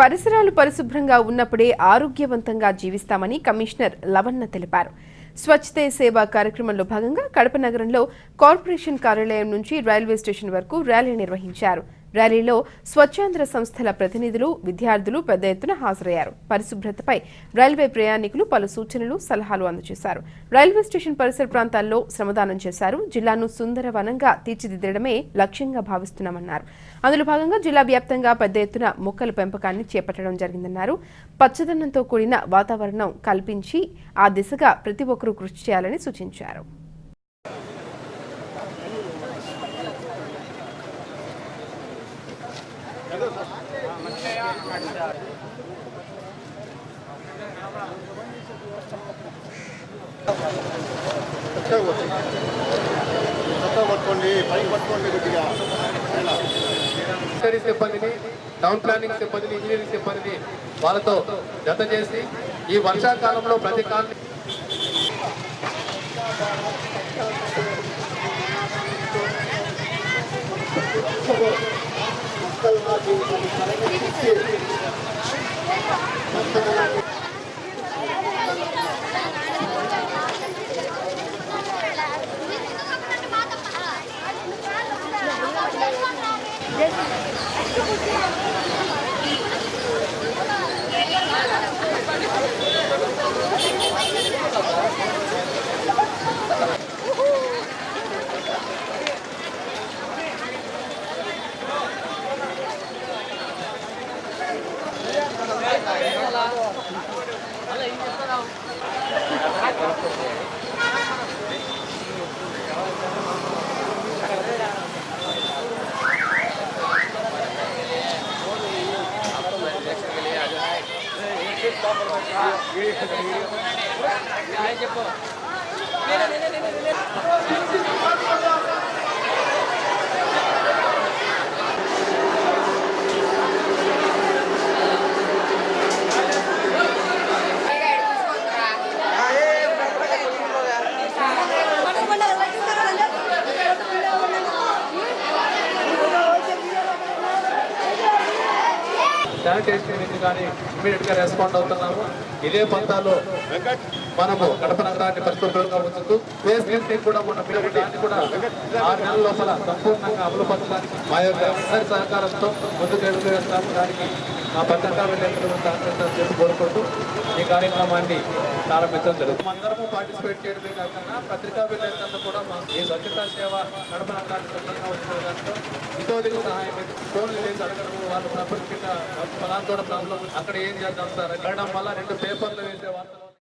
పరిసరాలు పరిశుభ్రంగా ఉన్నప్పుడే ఆరోగ్యవంతంగా జీవిస్తామని కమిషనర్ లవణ్ణ తెలిపారు. స్వచ్ఛతే సేవ కార్యక్రమంలో భాగంగా కడప నగరంలో కార్పొరేషన్ కార్యాలయం నుంచి రైల్వే స్టేషన్ వరకు ర్యాలీ నిర్వహించారు. ర్యాలీలో స్వచ్ఛాంధ్ర సంస్థల ప్రతినిధులు, విద్యార్థులు పెద్ద ఎత్తున హాజరయ్యారు. పరిశుభ్రతపై రైల్వే ప్రయాణికులు పలు సూచనలు, సలహాలు అందజేశారు. రైల్వే స్టేషన్ పరిసర ప్రాంతాల్లో శ్రమదానం చేశారు. జిల్లాను సుందర వనంగా తీర్చిదిద్దడమే లక్ష్యంగా భావిస్తున్నామన్నారు. అందులో భాగంగా జిల్లా వ్యాప్తంగా పెద్ద ఎత్తున మొక్కల పెంపకాన్ని చేపట్టడం జరిగిందన్నారు. పచ్చదనంతో కూడిన వాతావరణం కల్పించి ఆ దిశగా ప్రతి ఒక్కరూ కృషి చేయాలని సూచించారు. సిబ్బందిని, టౌన్ ప్లానింగ్ సిబ్బందిని, ఇంజనీరింగ్ సిబ్బందిని వాళ్ళతో జత చేసి ఈ వర్షాకాలంలో ప్రతి కాలనీ శానిటేషన్ కానీ ఇమీడియట్గా రెస్పాండ్ అవుతున్నాము. ఇదే పంతాలో మనము కడప నగరాన్ని పరిశుభ్రంగా ఉంచుతూ ఫేస్ లిఫ్టింగ్ కూడా మన పిల్లలకి కూడా 6 నెలల లోపల సంపూర్ణంగా అమలుపరచడానికి మా యొక్క అందరి సహకారంతో ముందుకు ఎదురు వేస్తాము. దానికి మా పత్రికా విలేకరులు చెప్పి కోరుకుంటూ ఈ కార్యక్రమాన్ని ప్రారంభించడం జరుగుతుంది. అందరము పార్టిసిపేట్ చేయడమే కాకుండా పత్రికా విలేకరులు కూడా ఈ స్వచ్ఛతా సేవ కడప నగరాన్ని శుభ్రంగా ఉంచుకోవడంతో ఇతోదిగా సహాయం ఫోన్లు చేసి అడగడం, వాళ్ళు ప్రాపర్గా పలానా ప్రాబ్లం అక్కడ ఏం చేద్దాం సార్ వెళ్ళడం వల్ల 2 పేపర్లు